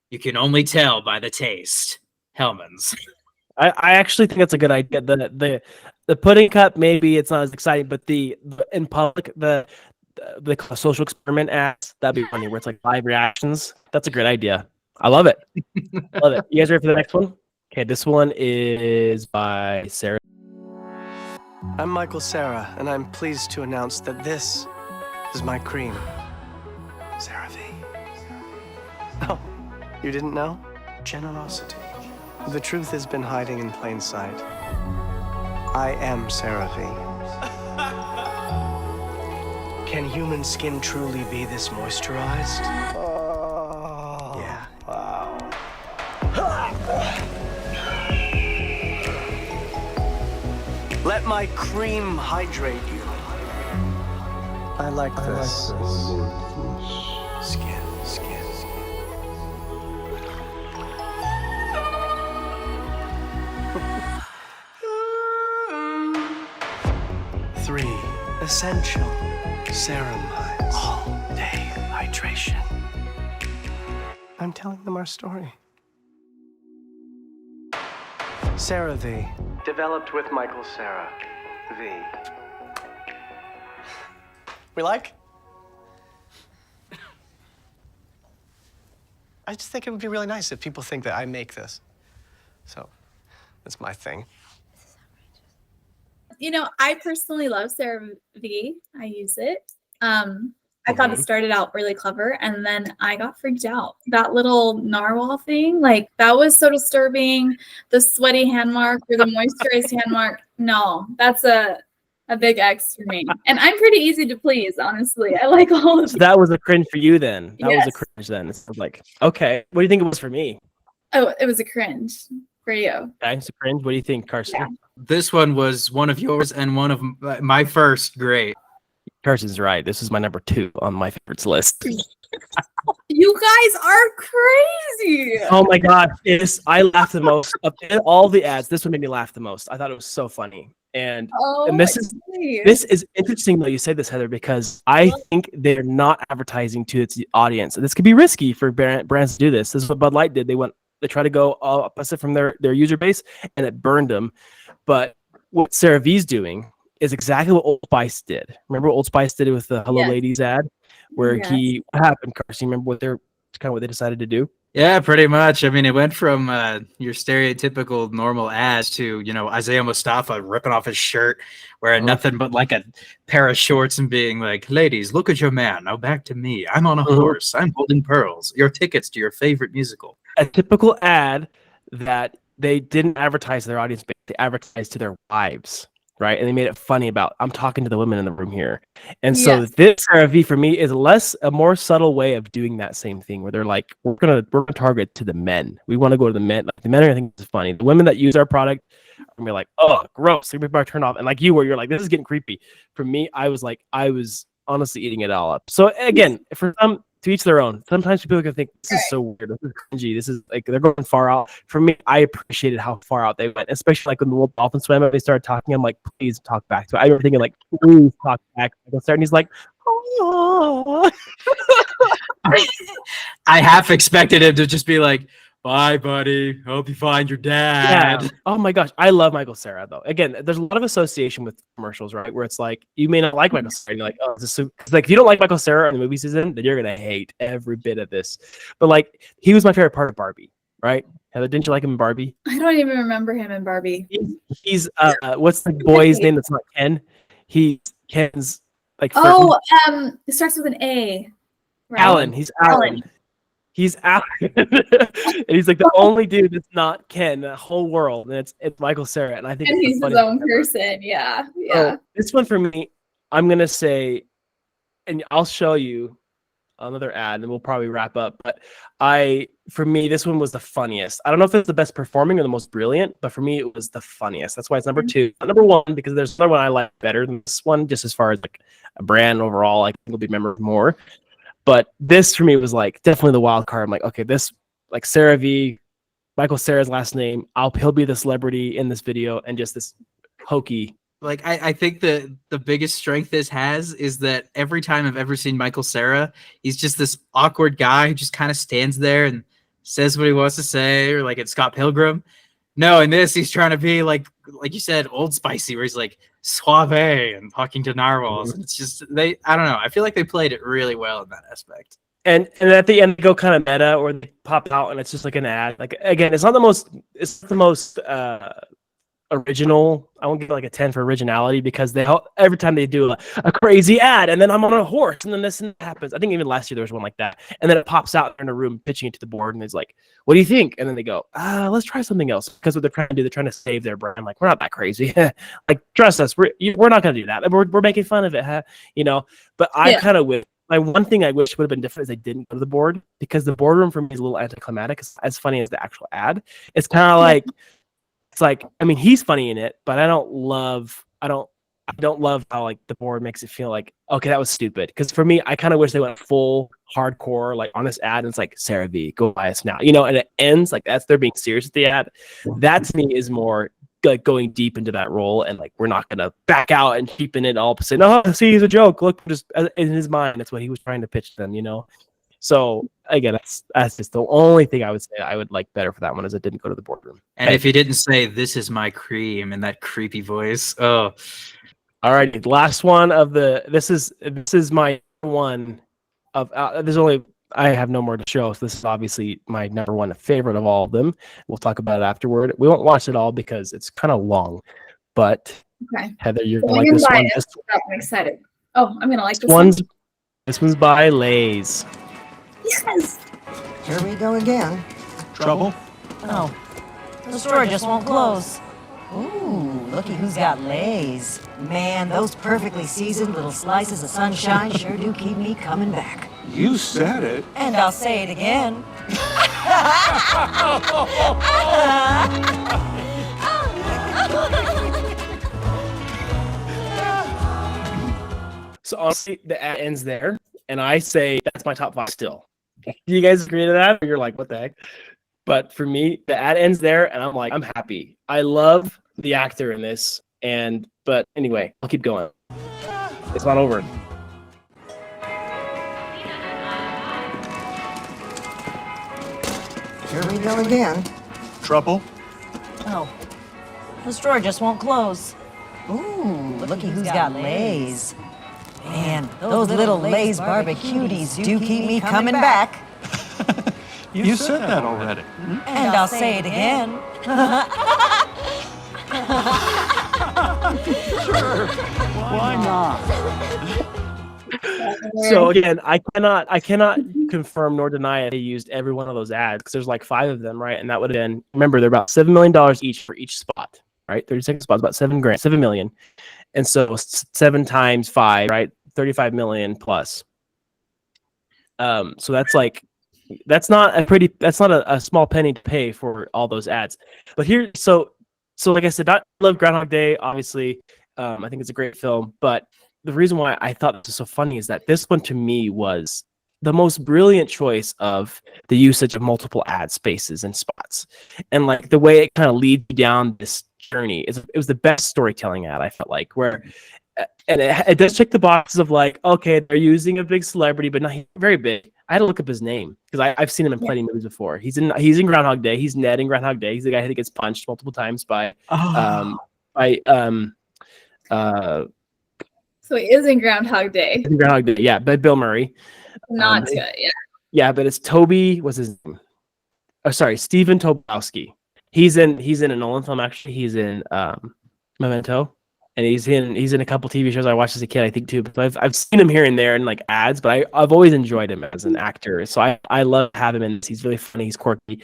[SPEAKER 2] you can only tell by the taste. Hellmans.
[SPEAKER 1] I actually think that's a good idea. The pudding cup, maybe it's not as exciting, but the in public the social experiment ads, that'd be funny where it's like live reactions. That's a great idea. I love it. Love it. You guys ready for the next one? Okay, this one is by Sarah.
[SPEAKER 16] I'm Michael Cera, and I'm pleased to announce that this is my cream. CeraVe. Oh, you didn't know? Generosity. The truth has been hiding in plain sight. I am CeraVe. Can human skin truly be this moisturized? Yeah. Wow. Let my cream hydrate you. I like this. Skin. 3 essential ceramides. All-day hydration. I'm telling them our story. CeraVe. Developed with Michael Cera. V. We like? I just think it would be really nice if people think that I make this. So, that's my thing.
[SPEAKER 3] You know, I personally love CeraVe. I use it. I thought it started out really clever, and then I got freaked out. That little narwhal thing, like that was so disturbing. The sweaty hand mark or the moisturized hand mark. No, that's a big X for me. And I'm pretty easy to please, honestly. I like all of
[SPEAKER 1] So that was a cringe for you then. That was
[SPEAKER 3] Yes.
[SPEAKER 1] a cringe then. It's like, okay. What do you think it was for me?
[SPEAKER 3] Oh, it was a cringe for you.
[SPEAKER 1] Okay, it's a cringe. What do you think, Carson?
[SPEAKER 3] Yeah.
[SPEAKER 2] This one was one of yours and one of my first. Great.
[SPEAKER 1] Carson's right. This is my number 2 on my favorites list.
[SPEAKER 3] You guys are crazy.
[SPEAKER 1] Oh my god, I laughed the most of all the ads. This one made me laugh the most. I thought it was so funny. And this is interesting though you say this, Heather, because I think they're not advertising to its audience. This could be risky for brands to do this. This is what Bud Light did. They tried to go opposite from their user base, and it burned them. But what CeraVe's doing is exactly what Old Spice did. Remember what Old Spice did with the Hello Ladies ad, where what happened, Carson? Remember what they decided to do?
[SPEAKER 2] Yeah, pretty much. I mean, it went from your stereotypical normal ads to, Isaiah Mustafa ripping off his shirt, wearing nothing but like a pair of shorts and being like, ladies, look at your man. Now back to me. I'm on a horse. I'm holding pearls. Your tickets to your favorite musical.
[SPEAKER 1] A typical ad that they didn't advertise to their audience, but they advertised to their wives. Right, and they made it funny about I'm talking to the women in the room here, and so this CeraVe for me is a more subtle way of doing that same thing, where they're like, we're gonna target to the men. We want to go to the men. Like, the men are gonna think it's funny. The women that use our product are gonna be like, oh, gross. They're gonna turn off. And like you, where you're like, this is getting creepy. For me, I was honestly eating it all up. So again, for some, to each their own. Sometimes people can think this is so weird. This is cringy. This is like they're going far out. For me, I appreciated how far out they went, especially like when the little dolphin swam. They started talking. I'm like, please talk back to it. I remember thinking like, please talk back. And he's like, oh.
[SPEAKER 2] I half expected him to just be like, bye, buddy. Hope you find your dad.
[SPEAKER 1] Yeah. Oh my gosh, I love Michael Cera though. Again, there's a lot of association with commercials, right? Where it's like you may not like Michael Cera, and you're like, oh, this is like if you don't like Michael Cera in the movie season, then you're gonna hate every bit of this. But like, he was my favorite part of Barbie, right? Heather, didn't you like him in Barbie?
[SPEAKER 3] I don't even remember him in Barbie.
[SPEAKER 1] He's what's the boy's name that's not Ken? He's Ken's like.
[SPEAKER 3] It starts with an A. Right?
[SPEAKER 1] Alan. He's Alan. He's Alan. And he's like the only dude that's not Ken in the whole world, and it's Michael Cera. And I think
[SPEAKER 3] he's his own person. Yeah.
[SPEAKER 1] So this one for me, I'm gonna say, and I'll show you another ad, and we'll probably wrap up. But for me, this one was the funniest. I don't know if it's the best performing or the most brilliant, but for me, it was the funniest. That's why it's number 2, not number 1, because there's another one I like better than this one, just as far as like a brand overall. I think it'll be remembered more. But this for me was like definitely the wild card. I'm like, okay, this like CeraVe, Michael Cera's last name. He'll be the celebrity in this video, and just this hokey.
[SPEAKER 2] Like I think the biggest strength this has is that every time I've ever seen Michael Cera, he's just this awkward guy who just kind of stands there and says what he wants to say, or like at Scott Pilgrim. No, in this he's trying to be like you said, Old Spicy, where he's like suave and talking to narwhals. And it's just I don't know. I feel like they played it really well in that aspect.
[SPEAKER 1] And at the end they go kind of meta, or they pop out and it's just like an ad. Like again, it's not the most original. I won't give it like a 10 for originality, because every time they do a crazy ad, and then I'm on a horse, and then this and that happens. I think even last year there was one like that, and then it pops out in a room pitching it to the board, and it's like, what do you think? And then they go, let's try something else, because what they're trying to do, they're trying to save their brand. Like, we're not that crazy. Like, trust us, we're not going to do that. We're making fun of it, huh? But I kind of wish. One thing I wish would have been different is they didn't go to the board, because the boardroom for me is a little anticlimactic. It's as funny as the actual ad. It's kind of like. It's like, I mean, he's funny in it, but I don't love how like the board makes it feel like, okay, that was stupid. Because for me, I kind of wish they went full hardcore, like on this ad, and it's like, Sarah V, go buy us now, and it ends like they're being serious with the ad. That to me is more like going deep into that role, and like we're not gonna back out and cheapen it all. Say, no, see, he's a joke. Look, just in his mind, that's what he was trying to pitch them, So again, that's just the only thing I would say I would like better for that one, is it didn't go to the boardroom.
[SPEAKER 2] And if he didn't say, "This is my cream" in that creepy voice, oh.
[SPEAKER 1] All right, last one of this is my one of there's only, I have no more to show, so this is obviously my number one favorite of all of them. We'll talk about it afterward. We won't watch it all because it's kind of long, but
[SPEAKER 3] okay.
[SPEAKER 1] Heather, you're gonna like this one.
[SPEAKER 3] I'm excited. Oh, I'm gonna like this
[SPEAKER 1] one.
[SPEAKER 3] one.
[SPEAKER 1] This one's by Lay's.
[SPEAKER 3] Yes.
[SPEAKER 17] Here we go again.
[SPEAKER 18] Trouble?
[SPEAKER 19] Oh, the store just won't close. Ooh, looky who's got Lay's. Man, those perfectly seasoned little slices of sunshine sure do keep me coming back.
[SPEAKER 18] You said it.
[SPEAKER 19] And I'll say it again.
[SPEAKER 1] So honestly, the ad ends there, and I say that's my top 5 still. Do you guys agree to that? Or you're like, what the heck? But for me, the ad ends there, and I'm like, I'm happy. I love the actor in this, but anyway, I'll keep going. It's not over.
[SPEAKER 17] Here we go again.
[SPEAKER 18] Trouble?
[SPEAKER 19] Oh, the store just won't close. Ooh, looky who's got Lay's. Man, those little Lay's barbecuties do keep me coming back.
[SPEAKER 18] You said that already.
[SPEAKER 19] And I'll say it again.
[SPEAKER 18] Sure. Why not?
[SPEAKER 1] So again, I cannot confirm nor deny they used every one of those ads, because there's like 5 of them, right? And that would have been, remember, they're about $7 million each for each spot, right? 30-second spots, about $7 million. And so 7 times 5, right? 35 million plus. So that's not a small penny to pay for all those ads. But here, so like I said, I love Groundhog Day, obviously. I think it's a great film, but the reason why I thought this was so funny is that this one to me was the most brilliant choice of the usage of multiple ad spaces and spots, and like the way it kind of leads you down this journey. It was the best storytelling ad, I felt like, where, and it does check the boxes of like, okay, they're using a big celebrity, but not very big. I had to look up his name because I've seen him in plenty of movies before. He's in Groundhog Day. He's Ned in Groundhog Day. He's the guy who gets punched multiple times by
[SPEAKER 3] So he is in Groundhog Day.
[SPEAKER 1] In Groundhog Day, yeah, by Bill Murray.
[SPEAKER 3] Not good, yeah.
[SPEAKER 1] Yeah, but it's Toby. What's his name? Oh, sorry, Stephen Tobolowsky. He's in a Nolan film, actually. He's in Memento, and he's in a couple TV shows I watched as a kid, I think, too. But I've seen him here and there in like ads, but I've always enjoyed him as an actor. So I love to have him in this. He's really funny. He's quirky.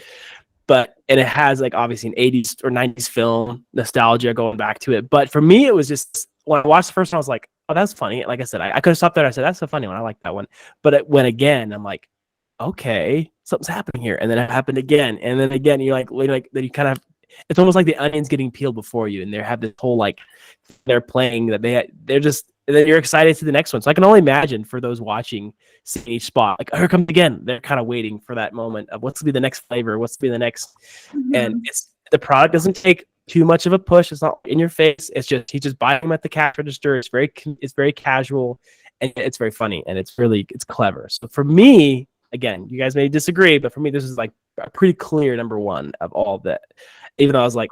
[SPEAKER 1] And it has like obviously an 80s or 90s film nostalgia going back to it. But for me, it was just, when I watched the first one, I was like, oh, that's funny. Like I said, I could have stopped there. I said, that's a funny one. I like that one. But it went again. I'm like, okay, something's happening here. And then it happened again. And then again, you're like then you kind of, it's almost like the onions getting peeled before you. And they have this whole, like, they're playing that they're just, and then you're excited to the next one. So I can only imagine for those watching, seeing each spot, like, here comes again. They're kind of waiting for that moment of what's to be the next flavor, what's to be the next. Mm-hmm. And the product doesn't take too much of a push. It's not in your face. It's just, he's just buying them at the cash register. It's very casual, and it's very funny, and it's clever. So for me, again, you guys may disagree, but for me, this is like a pretty clear number one of all of that. Even though I was like,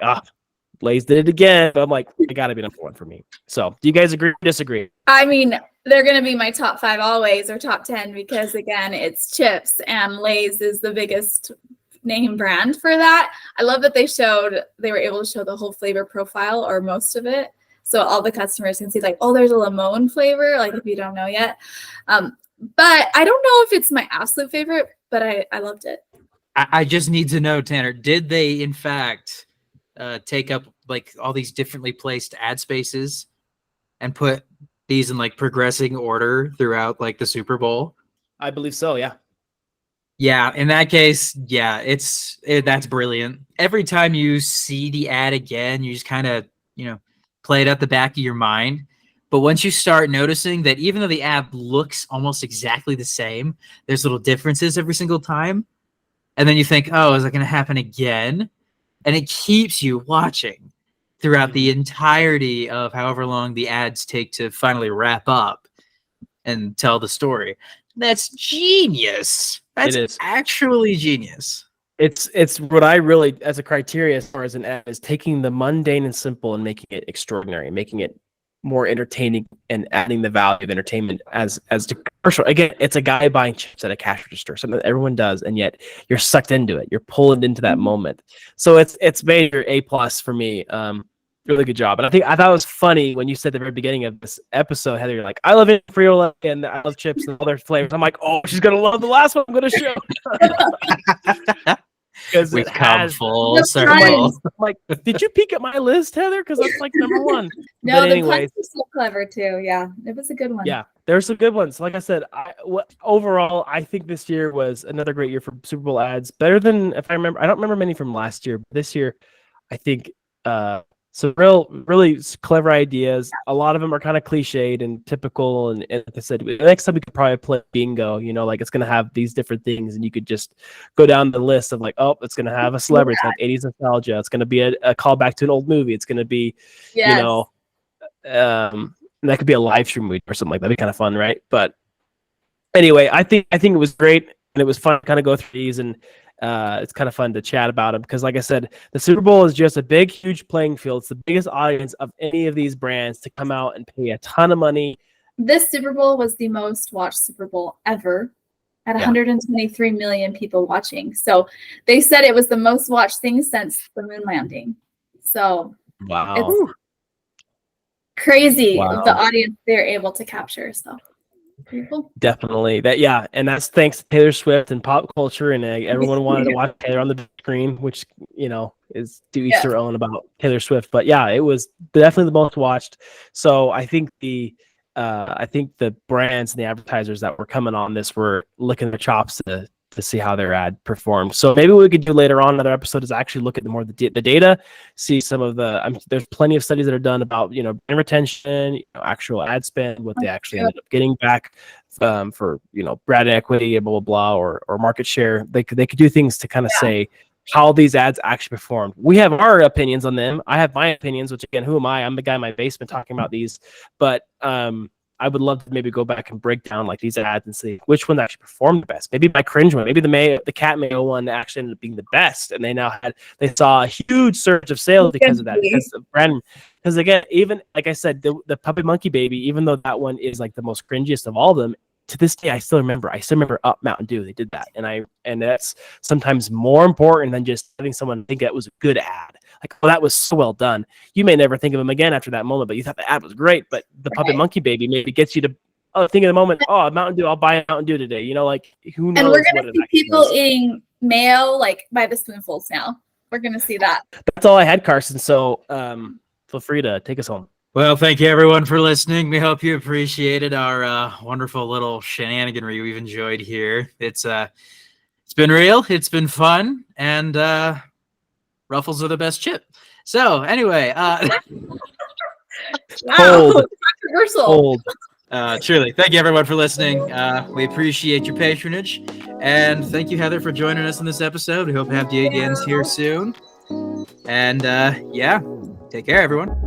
[SPEAKER 1] Lay's did it again, but I'm like, it got to be number one for me. So, do you guys agree or disagree?
[SPEAKER 3] I mean, they're going to be my top 5 always, or top 10, because again, it's chips, and Lay's is the biggest name brand for that. I love that they were able to show the whole flavor profile, or most of it, so all the customers can see like, oh, there's a lemon flavor, like if you don't know yet. But I don't know if it's my absolute favorite, but I loved it.
[SPEAKER 2] I just need to know, Tanner, did they in fact take up like all these differently placed ad spaces and put these in like progressing order throughout like the Super Bowl?
[SPEAKER 1] I believe so, yeah.
[SPEAKER 2] Yeah, in that case, yeah, that's brilliant. Every time you see the ad again, you just kind of, play it at the back of your mind. But once you start noticing that even though the ad looks almost exactly the same, there's little differences every single time. And then you think, oh, is that going to happen again? And it keeps you watching throughout the entirety of however long the ads take to finally wrap up and tell the story. That's genius. That's actually genius.
[SPEAKER 1] It's what I really, as a criteria as far as an ad, is taking the mundane and simple and making it extraordinary, making it more entertaining and adding the value of entertainment as the commercial. Again, it's a guy buying chips at a cash register, something that everyone does, and yet you're sucked into it. You're pulled into that moment. So it's major A+ for me. Really good job. And I thought it was funny when you said at the very beginning of this episode, Heather, you're like, I love it, Friola, and I love chips and other flavors. I'm like, oh, she's gonna love the last one I'm gonna show. Because
[SPEAKER 2] we've come full circle.
[SPEAKER 1] I'm like, did you peek at my list, Heather? Because that's like number one.
[SPEAKER 3] No,
[SPEAKER 1] but
[SPEAKER 3] the
[SPEAKER 1] anyways,
[SPEAKER 3] puns were so clever too. Yeah, it was a good one.
[SPEAKER 1] Yeah, there's some good ones. Like I said, overall, I think this year was another great year for Super Bowl ads. Better than, if I remember, I don't remember many from last year. But this year, I think some really clever ideas. A lot of them are kind of cliched and typical. And like I said, next time we could probably play bingo. Like it's going to have these different things, and you could just go down the list of like, oh, it's going to have a celebrity, it's like 80s nostalgia. It's going to be a callback to an old movie. It's going to be, that could be a live stream movie or something like that. That'd be kind of fun, right? But anyway, I think it was great, and it was fun to kind of go through these, and it's kind of fun to chat about them because, like I said, the Super Bowl is just a big, huge playing field. It's the biggest audience of any of these brands to come out and pay a ton of money.
[SPEAKER 3] This Super Bowl was the most watched Super Bowl ever, at 123 million people watching. So they said it was the most watched thing since the moon landing. So
[SPEAKER 1] wow,
[SPEAKER 3] it's crazy the audience they're able to capture. So. Cool.
[SPEAKER 1] Definitely and that's thanks to Taylor Swift and pop culture, and everyone wanted to watch Taylor on the big screen, which is to each their own about Taylor Swift. But yeah, it was definitely the most watched. So I think the brands and the advertisers that were coming on this were licking their chops to see how their ad performed. So maybe what we could do later on another episode is actually look at the data, see some of the. There's plenty of studies that are done about brand retention, actual ad spend, what they actually ended up getting back for brand equity, blah blah blah, or market share. They could do things to kind of say how these ads actually performed. We have our opinions on them. I have my opinions, which again, who am I? I'm the guy in my basement talking about these, but I would love to maybe go back and break down like these ads and see which one actually performed the best. Maybe my cringe one, maybe the cat mayo one actually ended up being the best, and they saw a huge surge of sales because of that. Because again, even like I said, the Puppy Monkey Baby, even though that one is like the most cringiest of all of them, to this day I still remember Up Mountain Dew. They did that, and that's sometimes more important than just having someone think that was a good ad. Like, oh, that was so well done. You may never think of him again after that moment, but you thought the ad was great. But the Puppet Monkey Baby maybe gets you to think of the moment. Oh, Mountain Dew, I'll buy a Mountain Dew today. Like, who knows?
[SPEAKER 3] And we're gonna see people eating mayo like by the spoonfuls now. We're gonna see that.
[SPEAKER 1] That's all I had, Carson. So feel free to take us home.
[SPEAKER 2] Well, thank you everyone for listening. We hope you appreciated our wonderful little shenaniganry we've enjoyed here. It's been real, it's been fun, and Ruffles are the best chip. So anyway,
[SPEAKER 3] controversial.
[SPEAKER 2] Truly, thank you everyone for listening. We appreciate your patronage, and thank you, Heather, for joining us in this episode. We hope to have you again here soon. And take care, everyone.